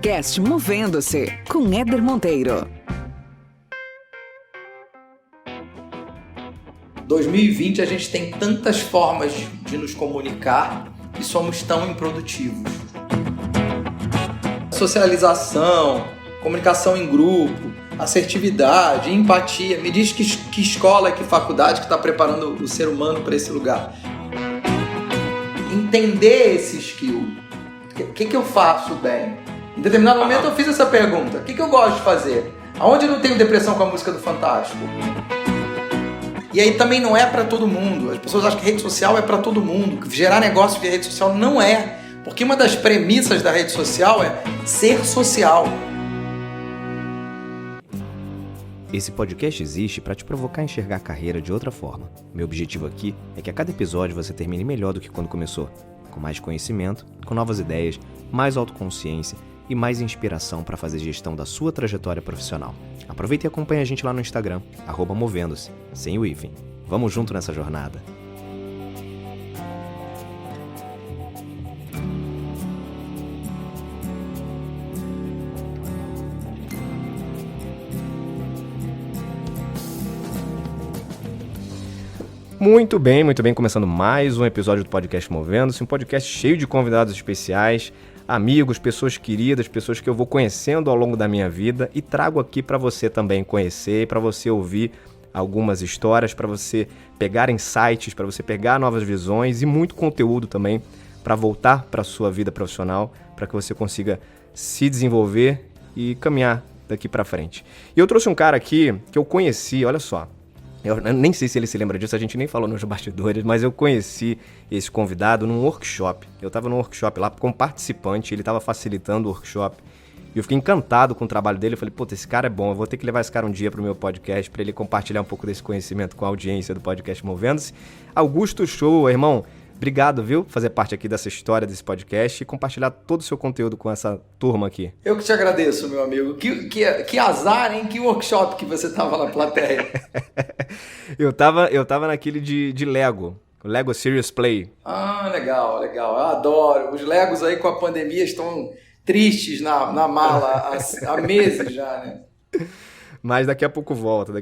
Podcast Movendo-se, com Éder Monteiro. 2020 a gente tem tantas formas de nos comunicar e somos tão improdutivos. Socialização, comunicação em grupo, assertividade, empatia. Me diz que escola, que faculdade que está preparando o ser humano para esse lugar. Entender esse skill. O que eu faço bem? Em determinado momento eu fiz essa pergunta. O que eu gosto de fazer? Aonde eu não tenho depressão com a música do Fantástico? E aí também não é para todo mundo. As pessoas acham que rede social é para todo mundo. Gerar negócio via rede social não é. Porque uma das premissas da rede social é ser social. Esse podcast existe para te provocar a enxergar a carreira de outra forma. Meu objetivo aqui é que a cada episódio você termine melhor do que quando começou. Com mais conhecimento, com novas ideias, mais autoconsciência e mais inspiração para fazer gestão da sua trajetória profissional. Aproveita e acompanha a gente lá no Instagram, @movendo-se, sem o hífen. Vamos junto nessa jornada. Muito bem, começando mais um episódio do Podcast Movendo-se, um podcast cheio de convidados especiais, amigos, pessoas queridas, pessoas que eu vou conhecendo ao longo da minha vida e trago aqui para você também conhecer, para você ouvir algumas histórias, para você pegar insights, para você pegar novas visões e muito conteúdo também para voltar para a sua vida profissional, para que você consiga se desenvolver e caminhar daqui para frente. E eu trouxe um cara aqui que eu conheci, olha só. Eu nem sei se ele se lembra disso, a gente nem falou nos bastidores, mas eu conheci esse convidado num workshop. Eu estava num workshop lá como participante, ele estava facilitando o workshop. E eu fiquei encantado com o trabalho dele. Eu falei, puta, esse cara é bom, eu vou ter que levar esse cara um dia pro meu podcast, para ele compartilhar um pouco desse conhecimento com a audiência do podcast Movendo-se. Augusto Shoa, irmão, obrigado, viu, por fazer parte aqui dessa história, desse podcast e compartilhar todo o seu conteúdo com essa turma aqui. Eu que te agradeço, meu amigo. Que azar, hein? Que workshop que você tava na plateia. eu tava naquele de Lego, o Lego Serious Play. Ah, legal. Eu adoro. Os Legos aí com a pandemia estão tristes na mala há meses já, né? Mas daqui a pouco volta.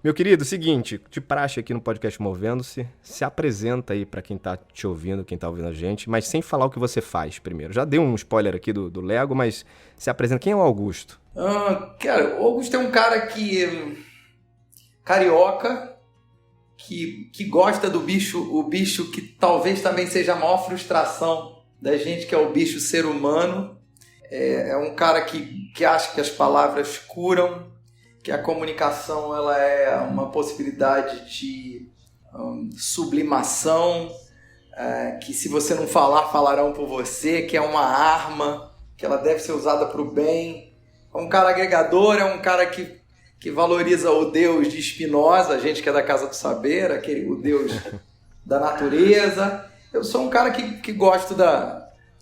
Meu querido, seguinte, de praxe aqui no podcast Movendo-se, se apresenta aí para quem tá te ouvindo, quem tá ouvindo a gente, mas sem falar o que você faz primeiro. Já dei um spoiler aqui do Lego, mas se apresenta. Quem é o Augusto? Cara, o Augusto é um cara carioca, que gosta do bicho, o bicho que talvez também seja a maior frustração da gente, que é o bicho ser humano. É um cara que acha que as palavras curam, que a comunicação ela é uma possibilidade de sublimação, que se você não falar, falarão por você, que é uma arma, que ela deve ser usada para o bem. É um cara agregador, é um cara que valoriza o Deus de Spinoza, a gente que é da Casa do Saber, o Deus da natureza. Eu sou um cara que gosto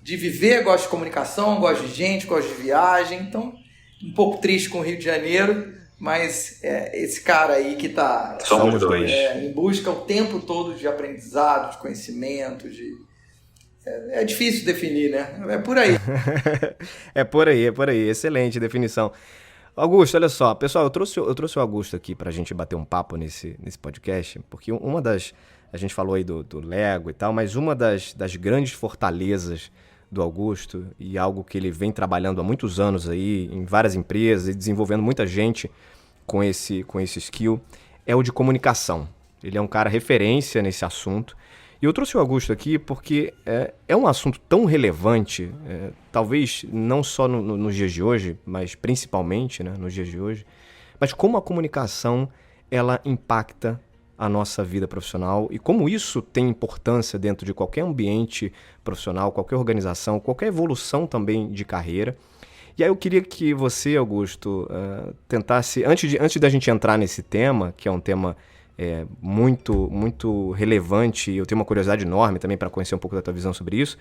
de viver, gosto de comunicação, gosto de gente, gosto de viagem. Então, um pouco triste com o Rio de Janeiro, mas esse cara aí que está Somos dois. Em busca o tempo todo de aprendizado, de conhecimento, é difícil definir, né? É por aí. É por aí. Excelente definição. Augusto, olha só, pessoal, eu trouxe o Augusto aqui pra gente bater um papo nesse podcast, porque a gente falou aí do Lego e tal, mas uma das grandes fortalezas do Augusto, e algo que ele vem trabalhando há muitos anos aí, em várias empresas, e desenvolvendo muita gente com esse skill, é o de comunicação. Ele é um cara referência nesse assunto. E eu trouxe o Augusto aqui porque é um assunto tão relevante, talvez não só nos dias de hoje, mas principalmente, né, nos dias de hoje, mas como a comunicação ela impacta a nossa vida profissional e como isso tem importância dentro de qualquer ambiente profissional, qualquer organização, qualquer evolução também de carreira. E aí eu queria que você, Augusto, tentasse, antes da gente entrar nesse tema, que é um tema muito, muito relevante, e eu tenho uma curiosidade enorme também para conhecer um pouco da tua visão sobre isso,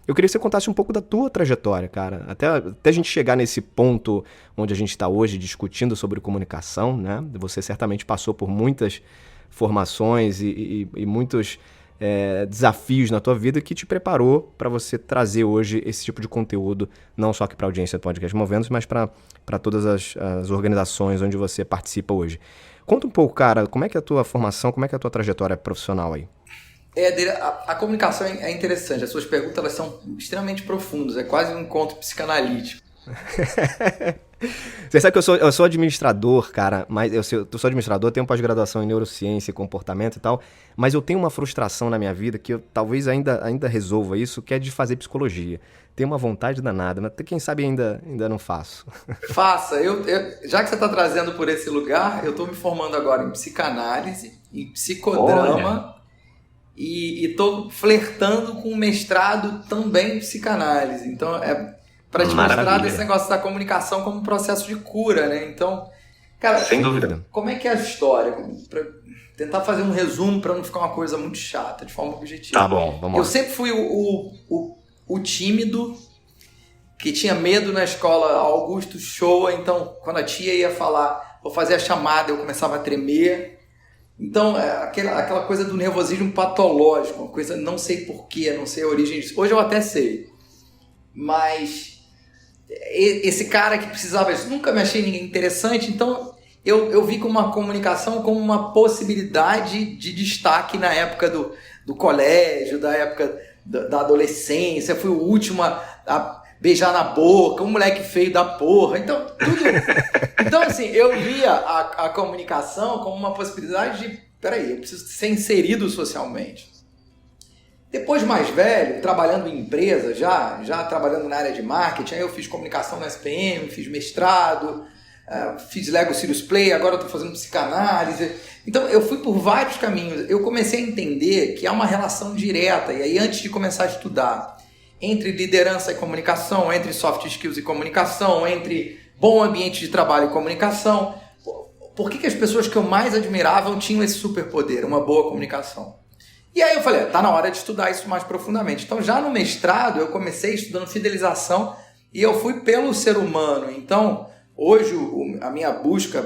eu queria que você contasse um pouco da tua trajetória, cara, até a gente chegar nesse ponto onde a gente está hoje discutindo sobre comunicação, né? Você certamente passou por muitas formações e muitos desafios na tua vida que te preparou para você trazer hoje esse tipo de conteúdo, não só aqui para a audiência do Podcast Movendo, mas para todas as organizações onde você participa hoje. Conta um pouco, cara, como é que é a tua formação, como é que é a tua trajetória profissional aí? A comunicação é interessante, as suas perguntas elas são extremamente profundas, é quase um encontro psicanalítico. Você sabe que eu sou administrador, cara, mas eu sou administrador, tenho pós-graduação em neurociência e comportamento e tal, mas eu tenho uma frustração na minha vida que eu talvez ainda resolva isso, que é de fazer psicologia. Tenho uma vontade danada, mas quem sabe ainda não faço. Faça. Já que você está trazendo por esse lugar, eu estou me formando agora em psicanálise, em psicodrama, e estou flertando com um mestrado também em psicanálise. Então, para te mostrar desse negócio da comunicação como um processo de cura, né? Então, cara, sem dúvida. Como é que é a história? Pra tentar fazer um resumo para não ficar uma coisa muito chata, de forma objetiva. Tá bom, vamos lá. Eu sempre fui o tímido que tinha medo na escola, Augusto Shoa, então quando a tia ia falar, vou fazer a chamada, eu começava a tremer. Então, aquela coisa do nervosismo patológico, uma coisa, não sei porquê, não sei a origem disso. Hoje eu até sei, mas esse cara que precisava disso, nunca me achei ninguém interessante, então eu vi como uma comunicação como uma possibilidade de destaque na época do colégio, da época da adolescência, fui o último a beijar na boca, um moleque feio da porra, então tudo. Então assim, eu via a comunicação como uma possibilidade de, peraí, eu preciso ser inserido socialmente. Depois mais velho, trabalhando em empresa, já trabalhando na área de marketing, aí eu fiz comunicação na SPM, fiz mestrado, fiz Lego Serious Play, agora eu estou fazendo psicanálise. Então eu fui por vários caminhos. Eu comecei a entender que há uma relação direta, e aí antes de começar a estudar, entre liderança e comunicação, entre soft skills e comunicação, entre bom ambiente de trabalho e comunicação, por que as pessoas que eu mais admirava tinham esse superpoder, uma boa comunicação? E aí eu falei, tá na hora de estudar isso mais profundamente. Então já no mestrado eu comecei estudando fidelização e eu fui pelo ser humano. Então hoje a minha busca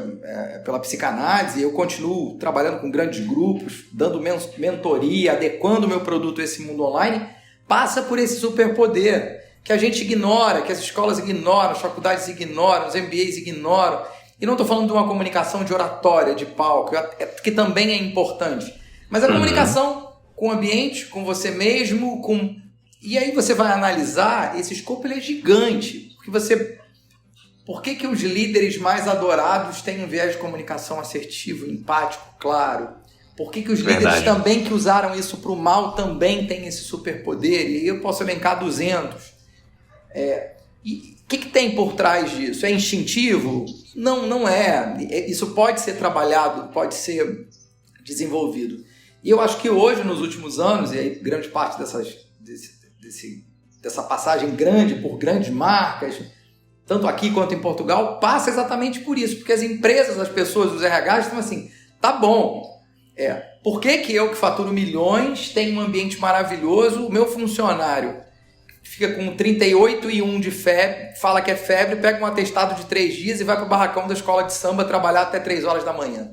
pela psicanálise, eu continuo trabalhando com grandes grupos, dando mentoria, adequando o meu produto a esse mundo online, passa por esse superpoder que a gente ignora, que as escolas ignoram, as faculdades ignoram, os MBAs ignoram. E não estou falando de uma comunicação de oratória, de palco, que também é importante, mas a comunicação com o ambiente, com você mesmo, e aí você vai analisar, esse escopo ele é gigante, por que os líderes mais adorados têm um viés de comunicação assertivo, empático, claro? Por que os líderes também que usaram isso para o mal também têm esse superpoder? E eu posso elencar 200. E o que tem por trás disso? É instintivo? Não é. Isso pode ser trabalhado, pode ser desenvolvido. E eu acho que hoje, nos últimos anos, e aí grande parte dessa passagem grande por grandes marcas, tanto aqui quanto em Portugal, passa exatamente por isso. Porque as empresas, as pessoas, os RHs estão assim, tá bom, por que eu que faturo milhões tenho um ambiente maravilhoso, o meu funcionário fica com 38,1 de febre, fala que é febre, pega um atestado de 3 dias e vai para o barracão da escola de samba trabalhar até 3 horas da manhã?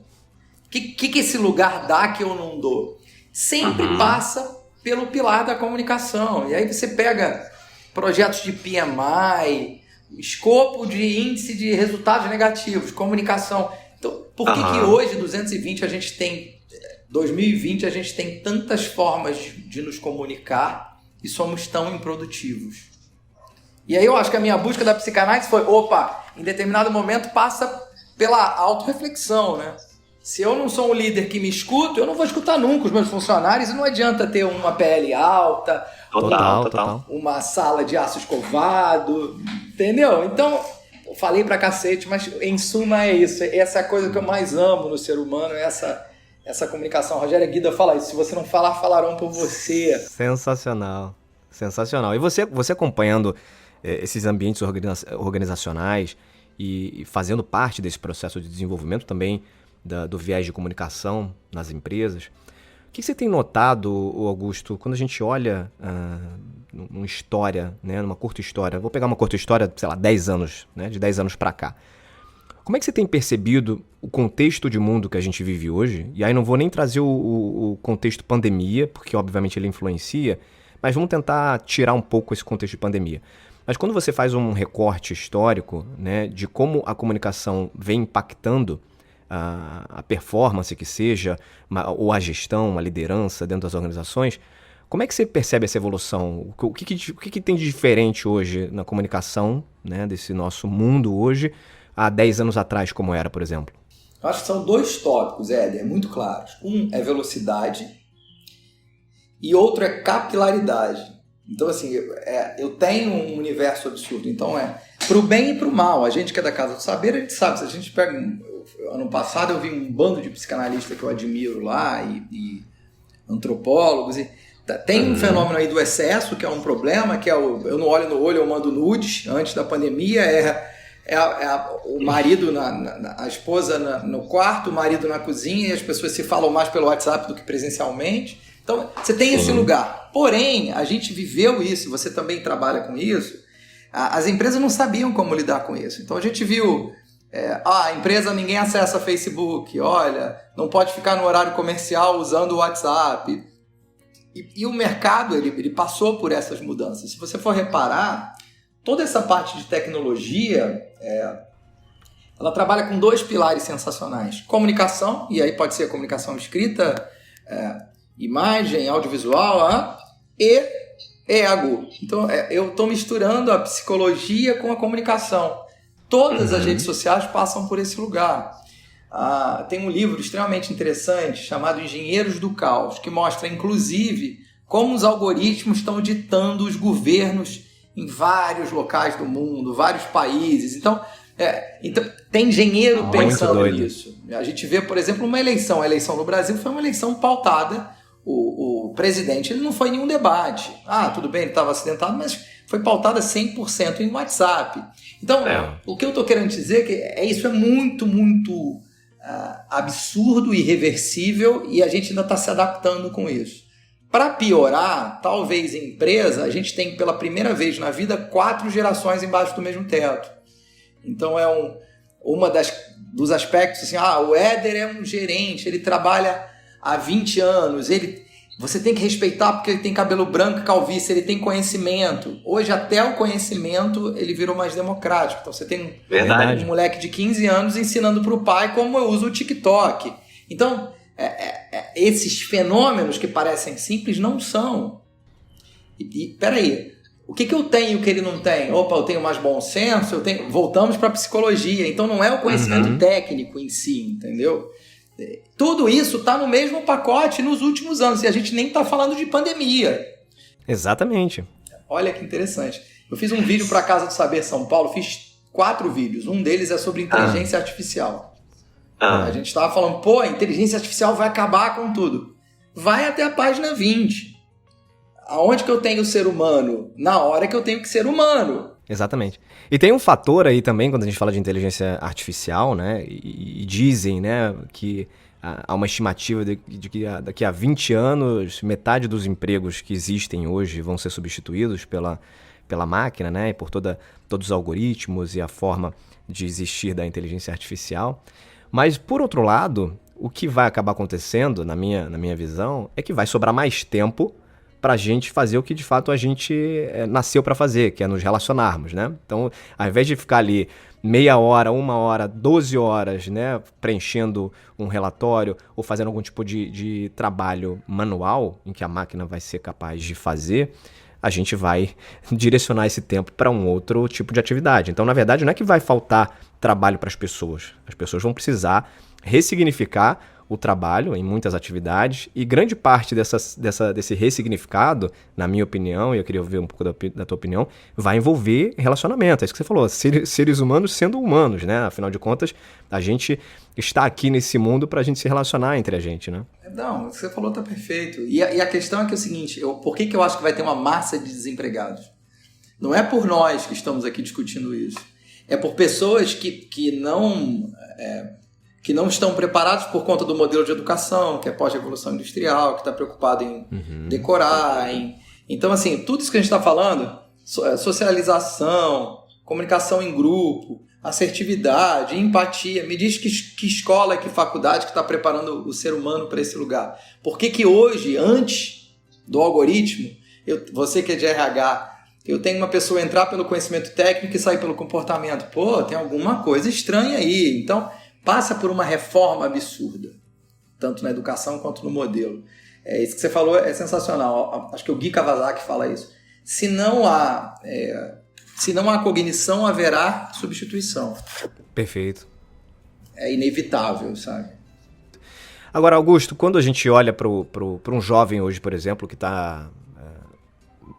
O que esse lugar dá que eu não dou? Sempre passa pelo pilar da comunicação. E aí você pega projetos de PMI, escopo de índice de resultados negativos, comunicação. Então, por que hoje, 220, a gente tem, 2020, a gente tem tantas formas de nos comunicar e somos tão improdutivos? E aí eu acho que a minha busca da psicanálise foi, em determinado momento passa pela autorreflexão, né? Se eu não sou um líder que me escuto, eu não vou escutar nunca os meus funcionários e não adianta ter uma PL alta, Total. uma sala de aço escovado, entendeu? Então, eu falei pra cacete, mas em suma é isso. Essa é a coisa que eu mais amo no ser humano, essa comunicação. Rogério Guida fala isso, se você não falar, falarão por você. Sensacional. E você acompanhando esses ambientes organizacionais e fazendo parte desse processo de desenvolvimento também do viés de comunicação nas empresas, o que você tem notado, Augusto, quando a gente olha numa história, né, numa curta história, vou pegar uma curta história, sei lá, 10 anos, né, de 10 anos para cá. Como é que você tem percebido o contexto de mundo que a gente vive hoje? E aí não vou nem trazer o contexto pandemia, porque obviamente ele influencia, mas vamos tentar tirar um pouco esse contexto de pandemia. Mas quando você faz um recorte histórico, né, de como a comunicação vem impactando a performance que seja, ou a gestão, a liderança dentro das organizações, como é que você percebe essa evolução? O que tem de diferente hoje na comunicação, né, desse nosso mundo hoje, há 10 anos atrás, como era, por exemplo? Eu acho que são 2 tópicos, Éder, muito claros. Um é velocidade e outro é capilaridade. Então, assim, eu tenho um universo absurdo. Então, pro bem e pro mal. A gente que é da Casa do Saber, a gente sabe. Se a gente pega... Ano passado eu vi um bando de psicanalistas que eu admiro lá e antropólogos. Tem um fenômeno aí do excesso, que é um problema, que é eu não olho no olho, eu mando nudes. Antes da pandemia, o marido, a esposa no quarto, o marido na cozinha, e as pessoas se falam mais pelo WhatsApp do que presencialmente. Então, você tem esse lugar. Porém, a gente viveu isso, você também trabalha com isso, as empresas não sabiam como lidar com isso. Então, a gente viu, a empresa, ninguém acessa Facebook, olha, não pode ficar no horário comercial usando o WhatsApp. E o mercado, ele passou por essas mudanças. Se você for reparar, toda essa parte de tecnologia, ela trabalha com 2 pilares sensacionais. Comunicação, e aí pode ser a comunicação escrita, imagem, audiovisual, e ego. Então, eu estou misturando a psicologia com a comunicação. Todas as redes sociais passam por esse lugar. Tem um livro extremamente interessante chamado Engenheiros do Caos, que mostra, inclusive, como os algoritmos estão ditando os governos em vários locais do mundo, vários países. Então tem engenheiro pensando nisso. A gente vê, por exemplo, uma eleição. A eleição no Brasil foi uma eleição pautada. O presidente, ele não foi em nenhum debate. Tudo bem, ele estava acidentado, mas foi pautada 100% em WhatsApp. Então, o que eu estou querendo dizer é que isso é muito, muito absurdo, irreversível, e a gente ainda está se adaptando com isso. Para piorar, talvez em empresa, a gente tem pela primeira vez na vida 4 gerações embaixo do mesmo teto. Então uma dos aspectos, assim, o Éder é um gerente, ele trabalha há 20 anos, você tem que respeitar porque ele tem cabelo branco e calvície, ele tem conhecimento. Hoje até o conhecimento ele virou mais democrático. Então você tem um moleque de 15 anos ensinando para o pai como eu uso o TikTok. Então esses fenômenos que parecem simples não são. E peraí, o que eu tenho que ele não tem? Opa, eu tenho mais bom senso, voltamos para a psicologia. Então não é o conhecimento técnico em si, entendeu? Tudo isso está no mesmo pacote nos últimos anos, e a gente nem está falando de pandemia. Exatamente. Olha que interessante. Eu fiz um vídeo para a Casa do Saber São Paulo, fiz 4 vídeos. Um deles é sobre inteligência artificial. A gente estava falando, a inteligência artificial vai acabar com tudo. Vai até a página 20. Aonde que eu tenho o ser humano? Na hora que eu tenho que ser humano. Exatamente. E tem um fator aí também, quando a gente fala de inteligência artificial, né? E dizem, né, que há uma estimativa de que daqui a 20 anos, metade dos empregos que existem hoje vão ser substituídos pela máquina, né? E por todos os algoritmos e a forma de existir da inteligência artificial. Mas, por outro lado, o que vai acabar acontecendo, na minha visão, é que vai sobrar mais tempo para a gente fazer o que de fato a gente nasceu para fazer, que é nos relacionarmos, né? Então, ao invés de ficar ali meia hora, 1 hora, 12 horas, né, preenchendo um relatório ou fazendo algum tipo de trabalho manual, em que a máquina vai ser capaz de fazer, a gente vai direcionar esse tempo para um outro tipo de atividade. Então, na verdade, não é que vai faltar trabalho para as pessoas vão precisar ressignificar o trabalho em muitas atividades, e grande parte desse ressignificado, na minha opinião, e eu queria ouvir um pouco da tua opinião, vai envolver relacionamento. É isso que você falou, seres humanos sendo humanos, né? Afinal de contas, a gente está aqui nesse mundo para a gente se relacionar entre a gente, né? Não, o que você falou está perfeito. E a questão é que é o seguinte, por que eu acho que vai ter uma massa de desempregados? Não é por nós que estamos aqui discutindo isso. É por pessoas que não estão preparados por conta do modelo de educação, que é pós-revolução industrial, que está preocupado em decorar. Então, assim, tudo isso que a gente está falando, socialização, comunicação em grupo, assertividade, empatia. Me diz que escola, que faculdade que está preparando o ser humano para esse lugar. Por que hoje, antes do algoritmo, você que é de RH, eu tenho uma pessoa entrar pelo conhecimento técnico e sair pelo comportamento? Pô, tem alguma coisa estranha aí. Então, passa por uma reforma absurda, tanto na educação quanto no modelo. Isso que você falou é sensacional. Acho que o Guy Kawasaki fala isso. Se não há cognição, haverá substituição. Perfeito. É inevitável, sabe? Agora, Augusto, quando a gente olha para um jovem hoje, por exemplo, que está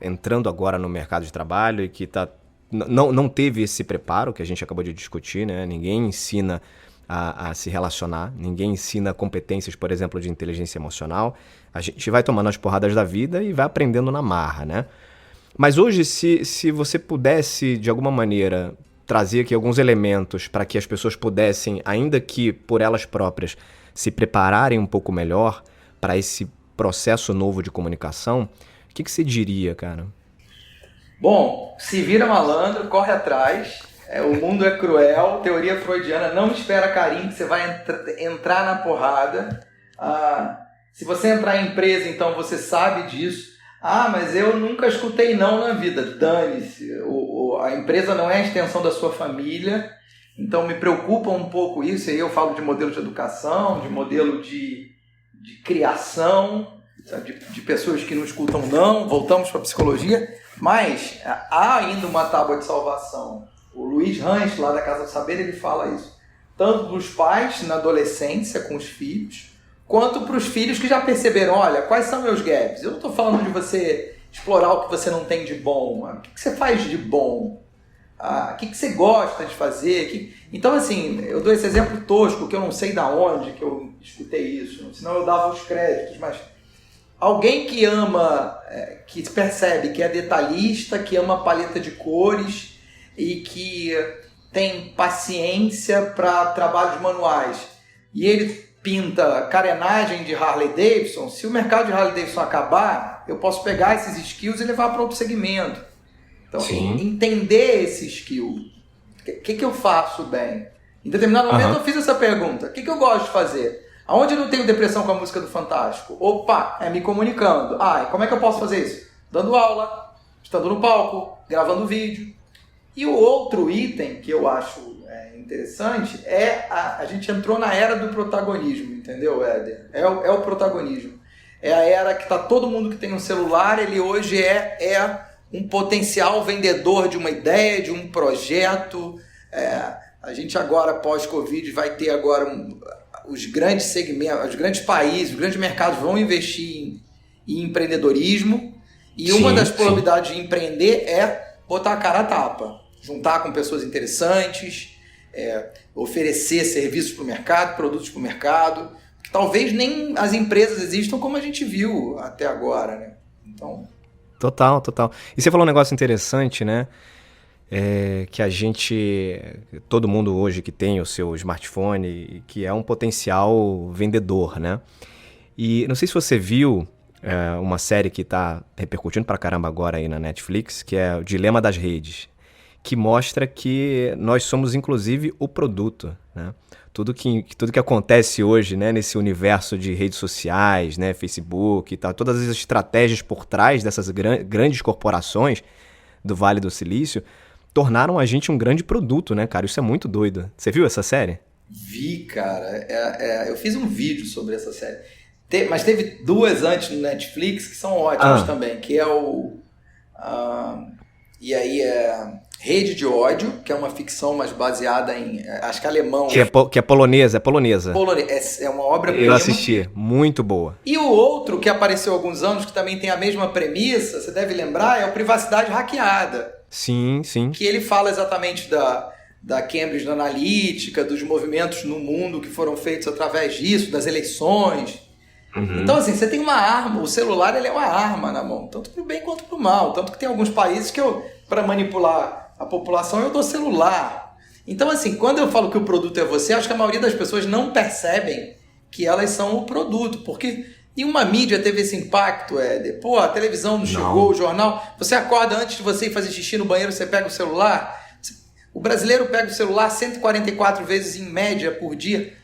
entrando agora no mercado de trabalho e que não teve esse preparo que a gente acabou de discutir, né? Ninguém ensina a se relacionar, ninguém ensina competências, por exemplo, de inteligência emocional. A gente vai tomando as porradas da vida e vai aprendendo na marra, né? Mas hoje, se você pudesse, de alguma maneira, trazer aqui alguns elementos para que as pessoas pudessem, ainda que por elas próprias, se prepararem um pouco melhor para esse processo novo de comunicação, o que você diria, cara? Bom, se vira malandro, corre atrás. O mundo é cruel, teoria freudiana, não espera carinho que você vai entrar na porrada. Se você entrar em empresa, então você sabe disso. Mas eu nunca escutei não na vida. Dane-se. A empresa não é a extensão da sua família. Então me preocupa um pouco isso. Aí eu falo de modelo de educação, de modelo de criação, de pessoas que não escutam não. Voltamos para a psicologia. Mas há ainda uma tábua de salvação. O Luiz Ranch, lá da Casa do Saber, ele fala isso. Tanto dos pais na adolescência com os filhos, quanto para os filhos que já perceberam, olha, quais são meus gaps? Eu não estou falando de você explorar o que você não tem de bom. O que você faz de bom? O que você gosta de fazer? Então, assim, eu dou esse exemplo tosco, que eu não sei de onde que eu escutei isso, senão eu dava os créditos, mas alguém que ama, que percebe que é detalhista, que ama a paleta de cores e que tem paciência para trabalhos manuais, e ele pinta carenagem de Harley Davidson, se o mercado de Harley Davidson acabar, eu posso pegar esses skills e levar para outro segmento. Então, entender esse skill. O que eu faço bem? Em determinado momento eu fiz essa pergunta. O que eu gosto de fazer? Aonde eu não tenho depressão com a música do Fantástico? Opa, me comunicando. E como é que eu posso fazer isso? Dando aula, estando no palco, gravando vídeo. E o outro item que eu acho interessante é a gente entrou na era do protagonismo, entendeu, Éder? É o protagonismo. É a era que está todo mundo que tem um celular, ele hoje é um potencial vendedor de uma ideia, de um projeto. A gente agora, pós-Covid, vai ter agora os grandes segmentos, os grandes países, os grandes mercados vão investir em empreendedorismo. E uma das probabilidades de empreender é botar a cara a tapa. Juntar com pessoas interessantes, oferecer serviços para o mercado, produtos para o mercado. Talvez nem as empresas existam como a gente viu até agora, né? Então... Total. E você falou um negócio interessante, né? Que todo mundo hoje que tem o seu smartphone, que é um potencial vendedor, né? E não sei se você viu uma série que está repercutindo pra caramba agora aí na Netflix, que é o Dilema das Redes, que mostra que nós somos, inclusive, o produto, né? Tudo que acontece hoje, né, nesse universo de redes sociais, né, Facebook e tal, todas as estratégias por trás dessas grandes corporações do Vale do Silício tornaram a gente um grande produto, né, cara? Isso é muito doido. Você viu essa série? Vi, cara. Eu fiz um vídeo sobre essa série. Mas teve duas antes no Netflix que são ótimas também, que é Rede de Ódio, que é uma ficção, mas baseada em... Acho que alemão. Que é polonesa. É uma obra-prima. Eu assisti. Muito boa. E o outro, que apareceu há alguns anos, que também tem a mesma premissa, você deve lembrar, é o Privacidade Hackeada. Sim. Que ele fala exatamente da Cambridge Analytica, dos movimentos no mundo que foram feitos através disso, das eleições. Então, assim, você tem uma arma, o celular ele é uma arma na mão, tanto para o bem quanto para o mal. Tanto que tem alguns países que para manipular a população, eu dou celular. Então, assim, quando eu falo que o produto é você, acho que a maioria das pessoas não percebem que elas são o produto, porque nenhuma mídia teve esse impacto, Éder. A televisão não chegou, o jornal, você acorda antes de você ir fazer xixi no banheiro, você pega o celular. O brasileiro pega o celular 144 vezes em média por dia.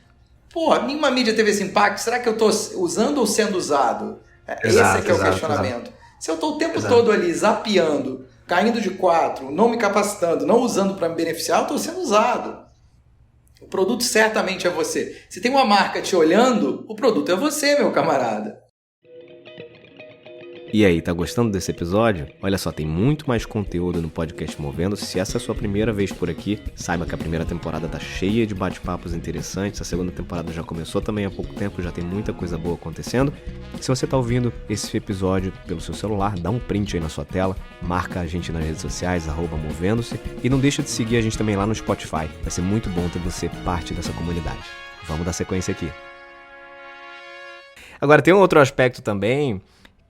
Pô, nenhuma mídia teve esse impacto. Será que eu estou usando ou sendo usado? Esse é que é o questionamento. Exato. Se eu estou o tempo todo ali zapeando, caindo de 4, não me capacitando, não usando para me beneficiar, eu estou sendo usado. O produto certamente é você. Se tem uma marca te olhando, o produto é você, meu camarada. E aí, tá gostando desse episódio? Olha só, tem muito mais conteúdo no podcast Movendo-se. Se essa é a sua primeira vez por aqui, saiba que a primeira temporada tá cheia de bate-papos interessantes. A segunda temporada já começou também há pouco tempo, já tem muita coisa boa acontecendo. Se você tá ouvindo esse episódio pelo seu celular, dá um print aí na sua tela, marca a gente nas redes sociais, @Movendo-se, e não deixa de seguir a gente também lá no Spotify. Vai ser muito bom ter você parte dessa comunidade. Vamos dar sequência aqui. Agora, tem um outro aspecto também,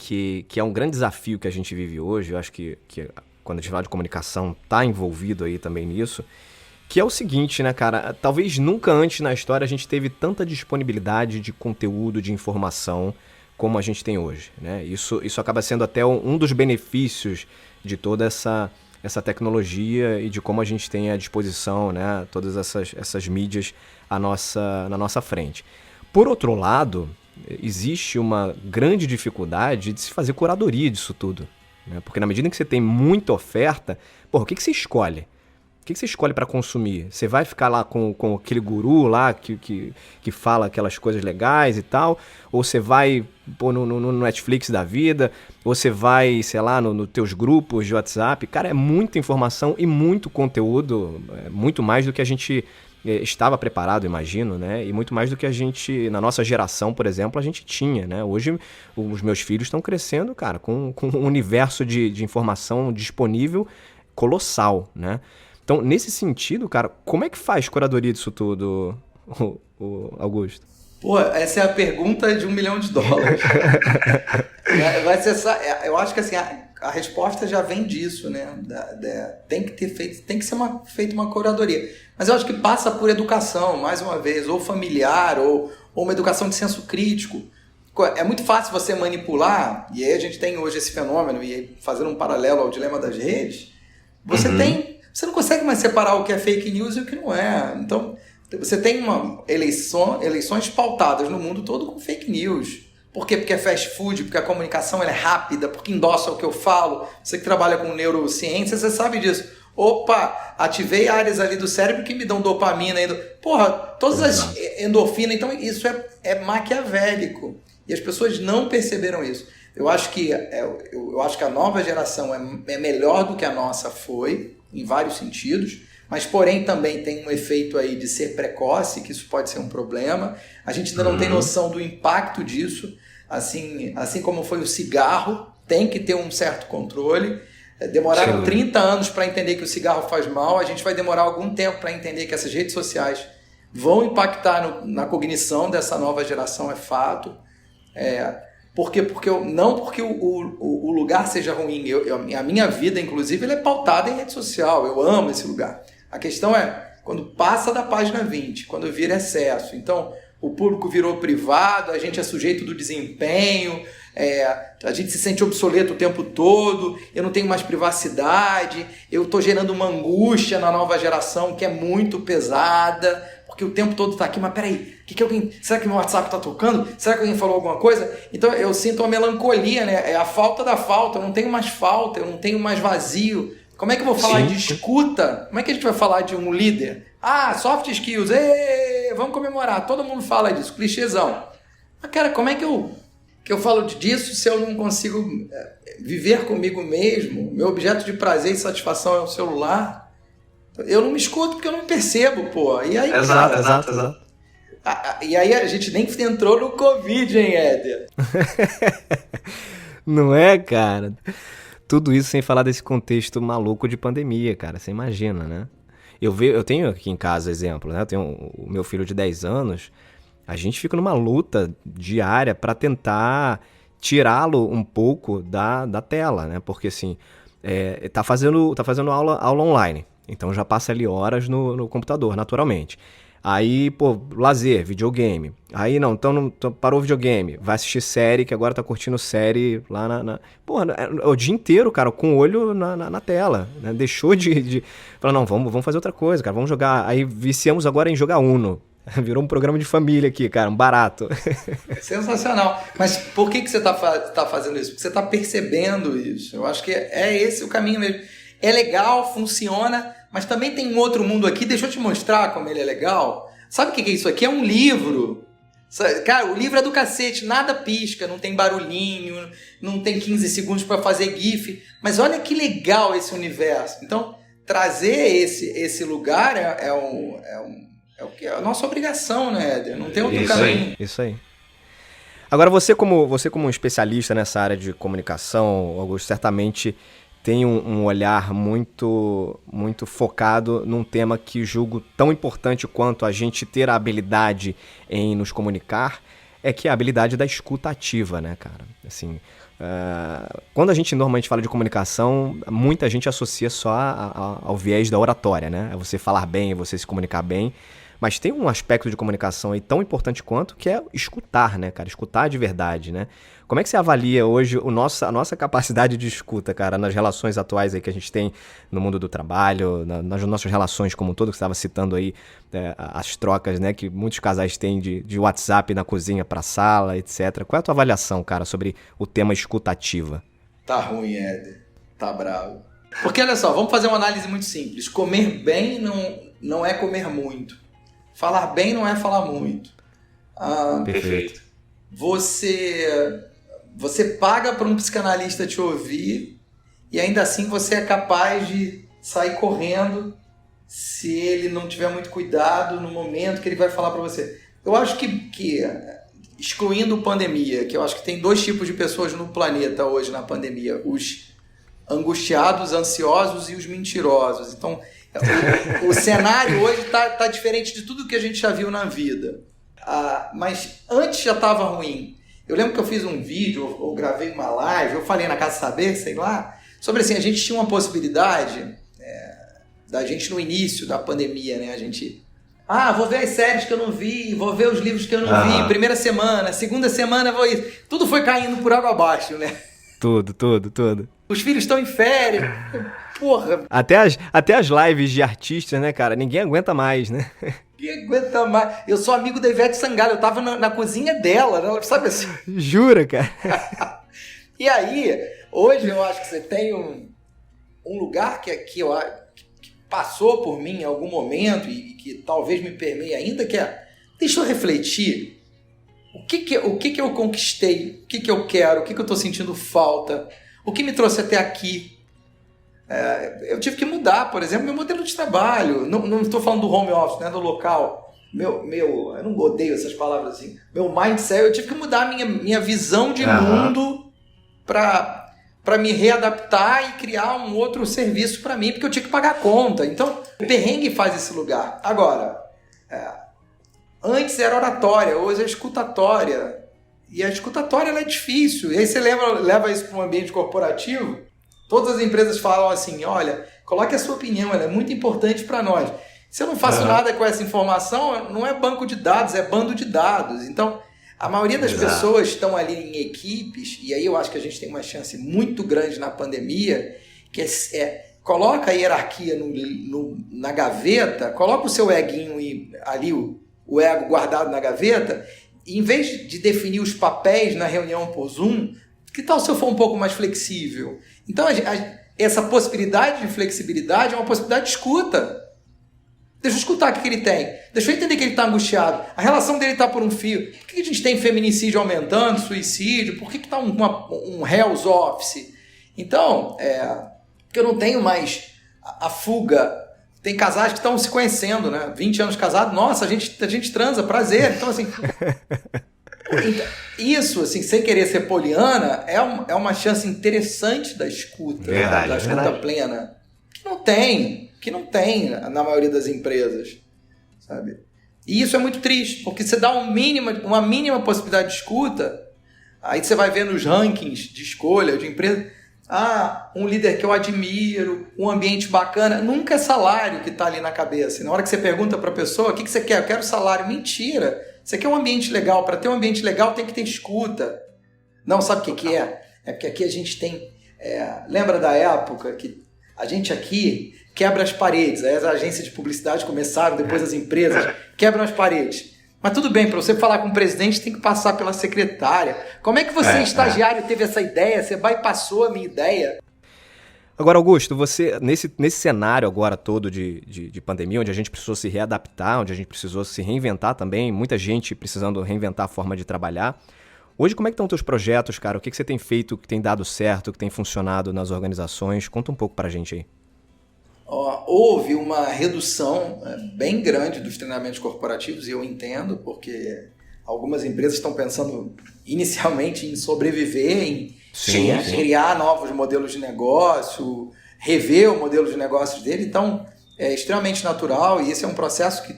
que é um grande desafio que a gente vive hoje. Eu acho que quando a gente fala de comunicação, tá envolvido aí também nisso, que é o seguinte, né, cara? Talvez nunca antes na história a gente teve tanta disponibilidade de conteúdo, de informação, como a gente tem hoje, né? Isso acaba sendo até um dos benefícios de toda essa tecnologia e de como a gente tem à disposição, né, todas essas mídias na nossa frente. Por outro lado, existe uma grande dificuldade de se fazer curadoria disso tudo, né? Porque na medida que você tem muita oferta, o que você escolhe? O que você escolhe para consumir? Você vai ficar lá com aquele guru lá que fala aquelas coisas legais e tal? Ou você vai pôr no Netflix da vida? Ou você vai, sei lá, nos teus grupos de WhatsApp? Cara, é muita informação e muito conteúdo, muito mais do que a gente estava preparado, imagino, né? E muito mais do que a gente, na nossa geração, por exemplo, a gente tinha, né? Hoje, os meus filhos estão crescendo, cara, com um universo de informação disponível colossal, né? Então, nesse sentido, cara, como é que faz curadoria disso tudo, o Augusto? Pô, essa é a pergunta de $1 milhão. Eu acho que assim, a resposta já vem disso, né? Tem que ser feita uma curadoria. Mas eu acho que passa por educação, mais uma vez, ou familiar, ou uma educação de senso crítico. É muito fácil você manipular, e aí a gente tem hoje esse fenômeno, e aí, fazendo um paralelo ao dilema das redes, você não consegue mais separar o que é fake news e o que não é. Então, você tem eleições pautadas no mundo todo com fake news. Por quê? Porque é fast food, porque a comunicação ela é rápida, porque endossa o que eu falo. Você que trabalha com neurociência, você sabe disso. Opa, ativei áreas ali do cérebro que me dão dopamina. Porra, todas as endorfinas. Então, isso é maquiavélico. E as pessoas não perceberam isso. Eu acho que a nova geração é melhor do que a nossa foi, em vários sentidos, mas porém também tem um efeito aí de ser precoce, que isso pode ser um problema. A gente ainda não tem noção do impacto disso, assim como foi o cigarro, tem que ter um certo controle. Demoraram 30 anos para entender que o cigarro faz mal, a gente vai demorar algum tempo para entender que essas redes sociais vão impactar na cognição dessa nova geração, é fato. Por quê? Não porque o lugar seja ruim. A minha vida, inclusive, ela é pautada em rede social. Eu amo esse lugar. A questão é quando passa da página 20, quando vira excesso. Então, o público virou privado, a gente é sujeito do desempenho, a gente se sente obsoleto o tempo todo, eu não tenho mais privacidade, eu estou gerando uma angústia na nova geração que é muito pesada, porque o tempo todo está aqui, mas peraí, será que meu WhatsApp está tocando? Será que alguém falou alguma coisa? Então eu sinto uma melancolia, né? É a falta da falta, eu não tenho mais falta, eu não tenho mais vazio. Como é que eu vou falar de escuta? Como é que a gente vai falar de um líder? Soft skills, vamos comemorar, todo mundo fala disso, clichêzão. Mas cara, como é que eu falo disso se eu não consigo viver comigo mesmo? Meu objeto de prazer e satisfação é o celular. Eu não me escuto porque eu não me percebo, pô. E aí, Exato. E aí a gente nem entrou no Covid, hein, Éder? Não é, cara? Tudo isso sem falar desse contexto maluco de pandemia, cara. Você imagina, né? Eu tenho aqui em casa exemplo, né? Eu tenho o meu filho de 10 anos. A gente fica numa luta diária para tentar tirá-lo um pouco da tela, né? Porque assim, tá fazendo aula online. Então já passa ali horas no computador, naturalmente. Aí, pô, lazer, videogame. Aí então parou o videogame, vai assistir série, que agora tá curtindo série lá Porra, é o dia inteiro, cara, com o olho na tela, né? Deixou de... Falar, não, vamos fazer outra coisa, cara, vamos jogar. Aí viciamos agora em jogar Uno. Virou um programa de família aqui, cara, um barato. Sensacional. Mas por que você tá fazendo isso? Porque você tá percebendo isso. Eu acho que é esse o caminho mesmo. É legal, funciona, mas também tem um outro mundo aqui. Deixa eu te mostrar como ele é legal. Sabe o que é isso aqui? É um livro. Cara, o livro é do cacete, nada pisca, não tem barulhinho, não tem 15 segundos para fazer GIF. Mas olha que legal esse universo. Então, trazer esse lugar é a nossa obrigação, né, Éder? Não tem outro caminho. Isso aí. Agora, você como um especialista nessa área de comunicação, Augusto, certamente tem um olhar muito, muito focado num tema que julgo tão importante quanto a gente ter a habilidade em nos comunicar, que é a habilidade da escuta ativa, né, cara? Assim, quando a gente normalmente fala de comunicação, muita gente associa só ao viés da oratória, né? É você falar bem, é você se comunicar bem. Mas tem um aspecto de comunicação aí tão importante quanto, que é escutar, né, cara? Escutar de verdade, né? Como é que você avalia hoje a nossa capacidade de escuta, cara, nas relações atuais aí que a gente tem no mundo do trabalho, nas nossas relações como um todo, que você estava citando aí, as trocas, né, que muitos casais têm de WhatsApp na cozinha para sala, etc. Qual é a tua avaliação, cara, sobre o tema escuta ativa? Tá ruim, Éder. Tá bravo. Porque, olha só, vamos fazer uma análise muito simples. Comer bem não é comer muito. Falar bem não é falar muito. Perfeito. Você paga para um psicanalista te ouvir e ainda assim você é capaz de sair correndo se ele não tiver muito cuidado no momento que ele vai falar para você. Eu acho que excluindo pandemia, que eu acho que tem 2 tipos de pessoas no planeta hoje na pandemia, os angustiados, ansiosos e os mentirosos. Então, o cenário hoje tá diferente de tudo que a gente já viu na vida. Mas antes já estava ruim. Eu lembro que eu fiz um vídeo, ou gravei uma live, eu falei na Casa Saber, sei lá, sobre assim, a gente tinha uma possibilidade da gente no início da pandemia, né? A gente... vou ver as séries que eu não vi, vou ver os livros que eu não vi, primeira semana, segunda semana, vou isso. Tudo foi caindo por água abaixo, né? Tudo. Os filhos estão em férias. Porra. Até as lives de artistas, né, cara? Ninguém aguenta mais, né? Ninguém aguenta mais. Eu sou amigo da Ivete Sangalo. Eu tava na cozinha dela, né? Sabe assim? Jura, cara? E aí, hoje eu acho que você tem um lugar que passou por mim em algum momento e que talvez me permeie ainda, que é... Deixa eu refletir. O que eu conquistei? O que eu quero? O que eu tô sentindo falta? O que me trouxe até aqui? Eu tive que mudar, por exemplo, meu modelo de trabalho. Não estou falando do home office, né, do local. Eu não odeio essas palavras assim. Meu mindset, eu tive que mudar minha visão de mundo para me readaptar e criar um outro serviço para mim, porque eu tinha que pagar a conta. Então, o perrengue faz esse lugar. Agora, antes era oratória, hoje é escutatória. E a escutatória ela é difícil. E aí você leva isso para um ambiente corporativo. Todas as empresas falam assim, olha, coloque a sua opinião, ela é muito importante para nós. Se eu não faço nada com essa informação, não é banco de dados, é bando de dados. Então, a maioria das pessoas estão ali em equipes, e aí eu acho que a gente tem uma chance muito grande na pandemia, que coloca a hierarquia na gaveta, coloca o seu eguinho ali, o ego guardado na gaveta, e em vez de definir os papéis na reunião por Zoom, que tal se eu for um pouco mais flexível? Então, essa possibilidade de flexibilidade é uma possibilidade de escuta. Deixa eu escutar o que ele tem. Deixa eu entender que ele está angustiado. A relação dele está por um fio. Por que a gente tem feminicídio aumentando, suicídio? Por que está um Hell's Office? Então, porque eu não tenho mais a fuga. Tem casais que estão se conhecendo, né? 20 anos casados. Nossa, a gente transa, prazer. Então, assim... Isso, assim, sem querer ser poliana, é uma chance interessante da escuta, verdade, da escuta plena, que não tem na maioria das empresas, sabe? E isso é muito triste, porque você dá uma mínima possibilidade de escuta, aí você vai ver nos rankings de escolha de empresa, um líder que eu admiro, um ambiente bacana. Nunca é salário que está ali na cabeça. E na hora que você pergunta para a pessoa, o que você quer? Eu quero salário. Mentira! Você quer um ambiente legal. Para ter um ambiente legal tem que ter escuta. Não, sabe o que é? É porque aqui a gente tem... lembra da época que a gente aqui quebra as paredes? Aí as agências de publicidade começaram, depois as empresas quebram as paredes. Mas tudo bem, para você falar com o presidente tem que passar pela secretária. Como é que você, estagiário, teve essa ideia? Você bypassou a minha ideia? Agora, Augusto, você nesse cenário agora todo de pandemia, onde a gente precisou se readaptar, onde a gente precisou se reinventar também, muita gente precisando reinventar a forma de trabalhar. Hoje, como é que estão os teus projetos, cara? O que você tem feito, que tem dado certo, que tem funcionado nas organizações? Conta um pouco pra gente aí. Houve uma redução bem grande dos treinamentos corporativos, e eu entendo, porque algumas empresas estão pensando inicialmente em sobreviver, em criar novos modelos de negócio, rever o modelo de negócios dele. Então, é extremamente natural, e esse é um processo que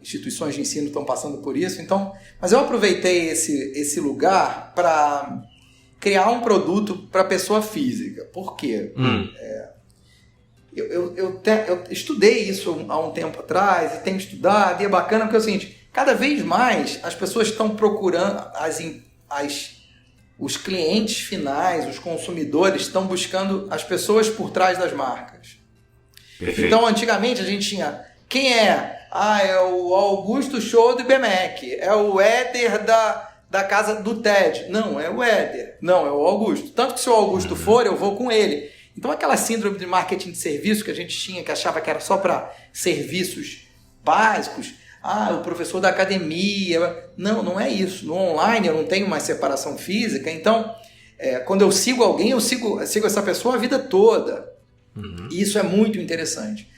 instituições de ensino estão passando por isso. Então, mas eu aproveitei esse lugar para criar um produto para pessoa física. Por quê? Eu estudei isso há um tempo atrás e tenho estudado, e é bacana porque é o seguinte: cada vez mais as pessoas estão procurando, os clientes finais, os consumidores estão buscando as pessoas por trás das marcas. Perfeito. Então, antigamente a gente tinha, quem é? É o Augusto Show do IBMEC, é o Éder da casa do TED. Não, é o Éder. Não, é o Augusto. Tanto que se o Augusto for, eu vou com ele. Então aquela síndrome de marketing de serviço que a gente tinha, que achava que era só para serviços básicos, o professor da academia, não é isso. No online eu não tenho mais separação física, então quando eu sigo alguém, eu sigo essa pessoa a vida toda. E isso é muito interessante.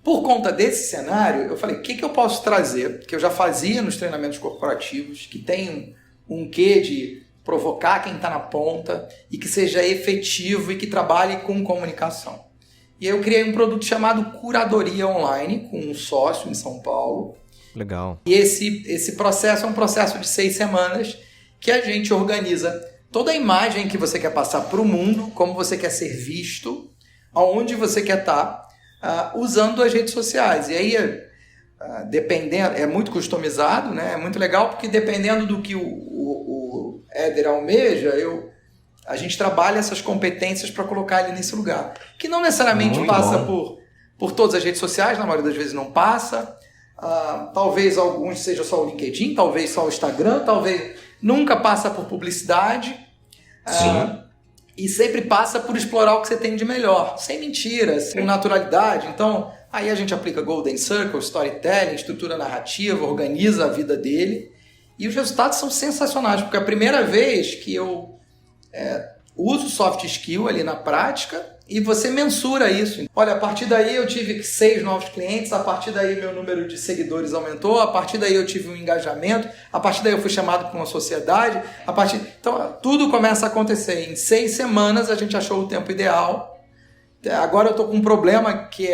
Por conta desse cenário, eu falei, o que eu posso trazer, que eu já fazia nos treinamentos corporativos, que tem um quê de provocar quem está na ponta e que seja efetivo e que trabalhe com comunicação. E aí eu criei um produto chamado Curadoria Online, com um sócio em São Paulo. Legal. E esse processo é um processo de 6 semanas que a gente organiza toda a imagem que você quer passar para o mundo, como você quer ser visto, aonde você quer estar, usando as redes sociais. E aí, dependendo, é muito customizado, né? É muito legal porque dependendo do que o Éder almeja, a gente trabalha essas competências para colocar ele nesse lugar. Que não necessariamente passa por todas as redes sociais, na maioria das vezes não passa. Talvez alguns seja só o LinkedIn, talvez só o Instagram, talvez nunca passa por publicidade. E sempre passa por explorar o que você tem de melhor, sem mentiras, com naturalidade. Então, aí a gente aplica Golden Circle, Storytelling, estrutura narrativa, organiza a vida dele. E os resultados são sensacionais, porque é a primeira vez que eu uso soft skill ali na prática e você mensura isso. Olha, a partir daí eu tive 6 novos clientes, a partir daí meu número de seguidores aumentou, a partir daí eu tive um engajamento, a partir daí eu fui chamado para uma sociedade, então tudo começa a acontecer. Em 6 semanas a gente achou o tempo ideal. Agora eu estou com um problema que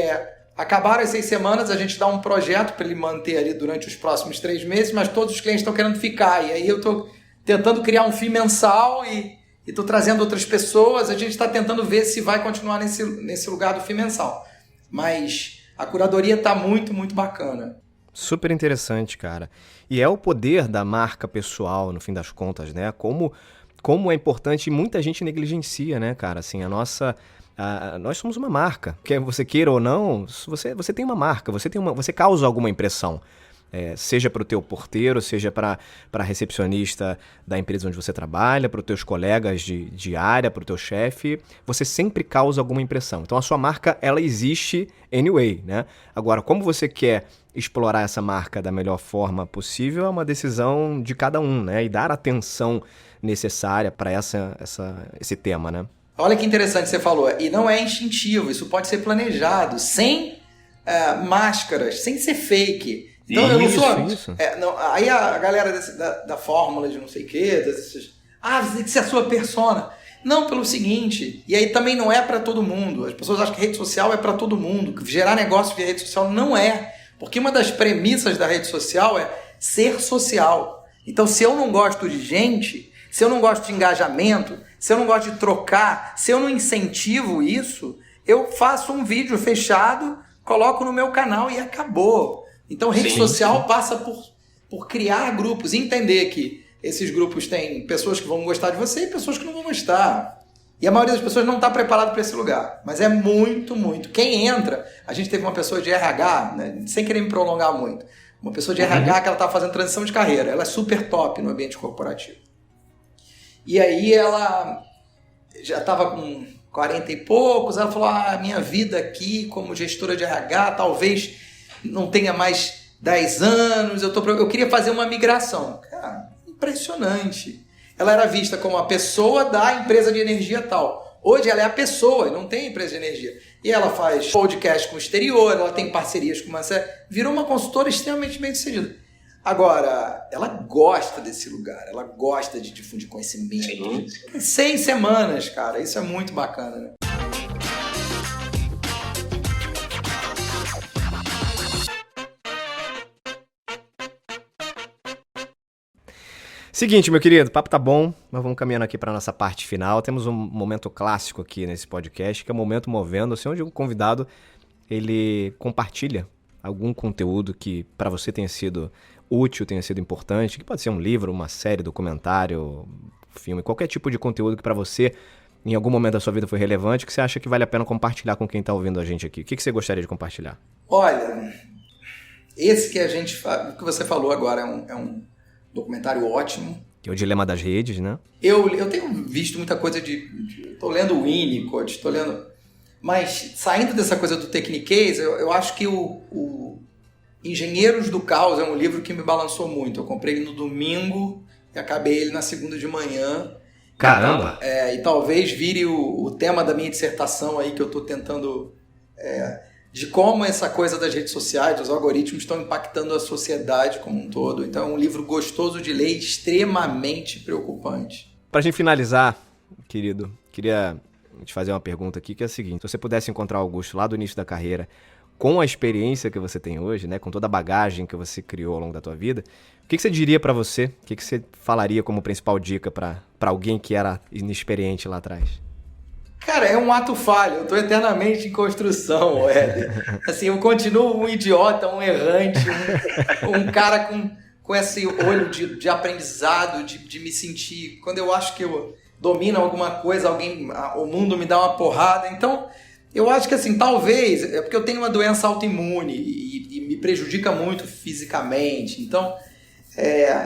acabaram as 6 semanas, a gente dá um projeto para ele manter ali durante os próximos 3 meses, mas todos os clientes estão querendo ficar. E aí eu estou tentando criar um FII mensal e estou trazendo outras pessoas. A gente está tentando ver se vai continuar nesse lugar do FII mensal. Mas a curadoria está muito, muito bacana. Super interessante, cara. E é o poder da marca pessoal, no fim das contas, né? Como é importante, e muita gente negligencia, né, cara? Assim, nós somos uma marca. Quer você queira ou não, você tem uma marca, você causa alguma impressão. Seja para o teu porteiro, seja para a recepcionista da empresa onde você trabalha, para os teus colegas de área, para o teu chefe, você sempre causa alguma impressão. Então a sua marca, ela existe anyway, né? Agora, como você quer explorar essa marca da melhor forma possível é uma decisão de cada um, né? E dar a atenção necessária para esse tema, né? Olha que interessante você falou. E não é instintivo, isso pode ser planejado, sem máscaras, sem ser fake. Então eu não sou. Aí a galera da fórmula de não sei o quê, você tem que ser a sua persona. Não, pelo seguinte, e aí também não é para todo mundo. As pessoas acham que rede social é para todo mundo. Gerar negócio via rede social não é. Porque uma das premissas da rede social é ser social. Então, se eu não gosto de gente, se eu não gosto de engajamento, se eu não gosto de trocar, se eu não incentivo isso, eu faço um vídeo fechado, coloco no meu canal e acabou. Então, rede social passa por criar grupos, entender que esses grupos têm pessoas que vão gostar de você e pessoas que não vão gostar. E a maioria das pessoas não está preparada para esse lugar. Mas é muito, muito. Quem entra, a gente teve uma pessoa de RH, né, sem querer me prolongar muito, uma pessoa de RH que ela estava fazendo transição de carreira. Ela é super top no ambiente corporativo. E aí ela já estava com 40 e poucos, ela falou, minha vida aqui como gestora de RH talvez não tenha mais 10 anos, eu queria fazer uma migração. Cara, impressionante. Ela era vista como a pessoa da empresa de energia tal. Hoje ela é a pessoa, não tem empresa de energia. E ela faz podcast com o exterior, ela tem parcerias com uma série. Virou uma consultora extremamente bem-sucedida. Agora, ela gosta desse lugar, ela gosta de difundir conhecimento. 6 semanas, cara, isso é muito bacana, né? Seguinte, meu querido, o papo tá bom, mas vamos caminhando aqui para nossa parte final. Temos um momento clássico aqui nesse podcast, que é o Momento Movendo-se, onde o convidado ele compartilha algum conteúdo que para você tenha sido útil, tenha sido importante, que pode ser um livro, uma série, documentário, filme, qualquer tipo de conteúdo que para você, em algum momento da sua vida foi relevante, que você acha que vale a pena compartilhar com quem está ouvindo a gente aqui. O que você gostaria de compartilhar? Olha, esse o que você falou agora é um documentário ótimo. Que é o Dilema das Redes, né? Eu tenho visto muita coisa tô lendo o Winnicott, tô lendo... Mas, saindo dessa coisa do Techniquez, eu acho que o Engenheiros do Caos é um livro que me balançou muito. Eu comprei ele no domingo e acabei ele na segunda de manhã. Caramba! E talvez vire o tema da minha dissertação aí, que eu tô tentando... de como essa coisa das redes sociais, dos algoritmos estão impactando a sociedade como um todo. Então é um livro gostoso de ler, extremamente preocupante. Pra gente finalizar, querido, queria te fazer uma pergunta aqui, que é a seguinte: se você pudesse encontrar o Augusto lá do início da carreira, com a experiência que você tem hoje, né, com toda a bagagem que você criou ao longo da tua vida, o que você diria pra você? O que você falaria como principal dica pra alguém que era inexperiente lá atrás? Cara, é um ato falho, eu tô eternamente em construção, Assim, eu continuo um idiota, um errante, um cara com esse olho de aprendizado, de me sentir... Quando eu acho que eu domino alguma coisa, o mundo me dá uma porrada. Então, eu acho que assim, talvez... É porque eu tenho uma doença autoimune e me prejudica muito fisicamente. Então,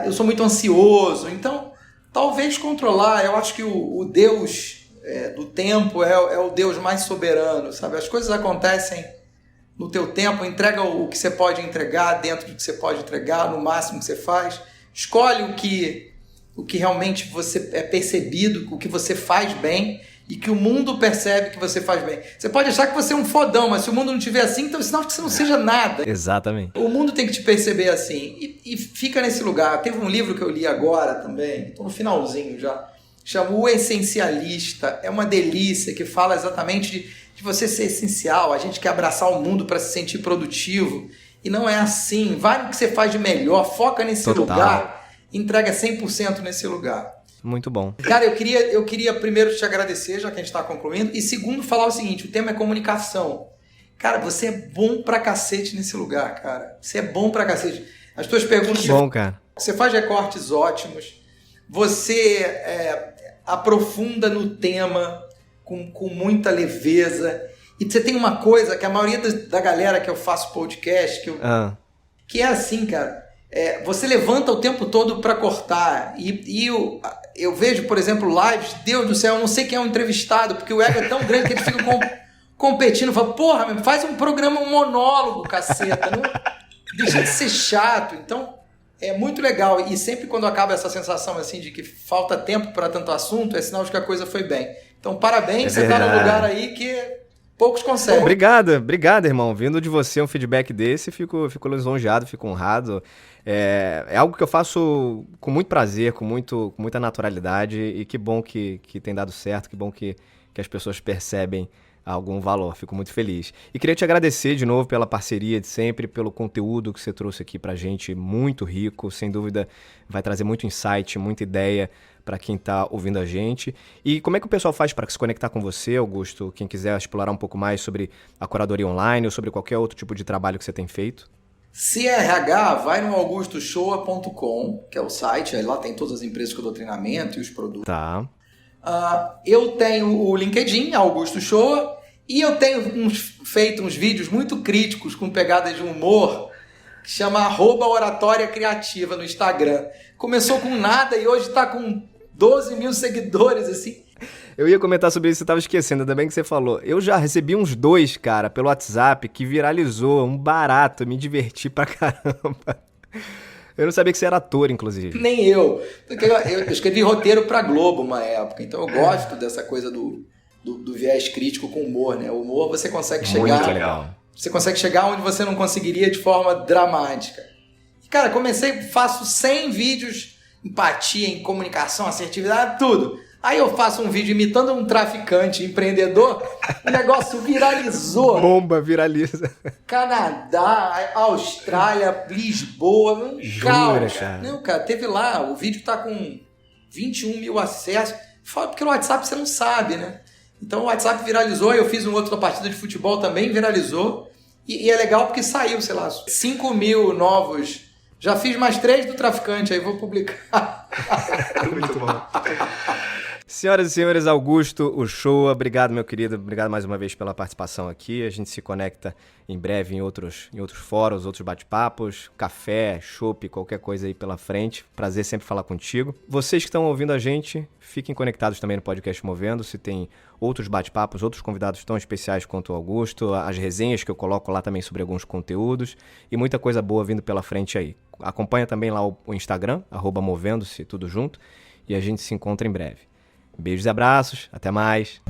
eu sou muito ansioso. Então, talvez controlar. Eu acho que o Deus... do tempo é o Deus mais soberano, sabe? As coisas acontecem no teu tempo, entrega o que você pode entregar dentro do que você pode entregar, no máximo que você faz. Escolhe o que realmente você é percebido, o que você faz bem e que o mundo percebe que você faz bem. Você pode achar que você é um fodão, mas se o mundo não estiver assim, então é sinal que você não seja nada. Exatamente. O mundo tem que te perceber assim e fica nesse lugar. Teve um livro que eu li agora também, estou no finalzinho já, chama O Essencialista. É uma delícia, que fala exatamente de você ser essencial. A gente quer abraçar o mundo para se sentir produtivo. E não é assim. Vai no que você faz de melhor, foca nesse lugar, entrega 100% nesse lugar. Muito bom. Cara, eu queria primeiro te agradecer, já que a gente está concluindo. E segundo, falar o seguinte, o tema é comunicação. Cara, você é bom pra cacete nesse lugar, cara. Você é bom pra cacete. As tuas perguntas... Bom, cara. Você faz recortes ótimos. Você aprofunda no tema com muita leveza. E você tem uma coisa que a maioria da galera que eu faço podcast, que é assim, cara, você levanta o tempo todo para cortar. E eu vejo, por exemplo, lives, Deus do céu, eu não sei quem é um entrevistado, porque o ego é tão grande que eles ficam competindo. Fala, porra, faz um programa, um monólogo, caceta. Não, deixa de ser chato. Então... é muito legal, e sempre quando acaba essa sensação assim de que falta tempo para tanto assunto, é sinal de que a coisa foi bem. Então, parabéns, você está num lugar aí que poucos conseguem. Obrigado, irmão. Vindo de você um feedback desse, fico lisonjeado, fico honrado. É algo que eu faço com muito prazer, com muita naturalidade, e que bom que tem dado certo, que bom que as pessoas percebem algum valor. Fico muito feliz. E queria te agradecer de novo pela parceria de sempre, pelo conteúdo que você trouxe aqui pra gente, muito rico, sem dúvida vai trazer muito insight, muita ideia para quem está ouvindo a gente. E como é que o pessoal faz para se conectar com você, Augusto? Quem quiser explorar um pouco mais sobre a curadoria online ou sobre qualquer outro tipo de trabalho que você tem feito? Se é RH, vai no augustoshoa.com, que é o site, aí lá tem todas as empresas que eu dou treinamento e os produtos. Tá. Eu tenho o LinkedIn, Augusto Shoa, e eu tenho feito uns vídeos muito críticos com pegadas de humor, que chama @oratória criativa no Instagram. Começou com nada e hoje está com 12 mil seguidores, assim. Eu ia comentar sobre isso, você tava esquecendo, ainda bem que você falou. Eu já recebi uns 2, cara, pelo WhatsApp, que viralizou, um barato, me diverti pra caramba. Eu não sabia que você era ator, inclusive. Nem eu. Eu escrevi roteiro pra Globo uma época, então eu gosto dessa coisa do viés crítico com humor, né? O humor você consegue chegar... Muito legal. Você consegue chegar onde você não conseguiria de forma dramática. E, cara, faço 100 vídeos, empatia, em comunicação, assertividade, tudo. Aí eu faço um vídeo imitando um traficante empreendedor, o negócio viralizou. Bomba viraliza. Canadá, Austrália, Lisboa, um caos. Cara. Não, cara, teve lá, o vídeo tá com 21 mil acessos. Porque no WhatsApp você não sabe, né? Então o WhatsApp viralizou, eu fiz um outro partida de futebol também, viralizou. E é legal porque saiu, sei lá, 5 mil novos. Já fiz mais 3 do traficante, aí vou publicar. Muito bom. Senhoras e senhores, Augusto Uchoa, obrigado, meu querido. Obrigado mais uma vez pela participação aqui. A gente se conecta em breve em outros fóruns, outros bate-papos, café, chopp, qualquer coisa aí pela frente. Prazer sempre falar contigo. Vocês que estão ouvindo a gente, fiquem conectados também no podcast Movendo. Se tem outros bate-papos, outros convidados tão especiais quanto o Augusto, as resenhas que eu coloco lá também sobre alguns conteúdos e muita coisa boa vindo pela frente aí. Acompanha também lá o Instagram, @movendo-se, tudo junto, e a gente se encontra em breve. Beijos e abraços, até mais.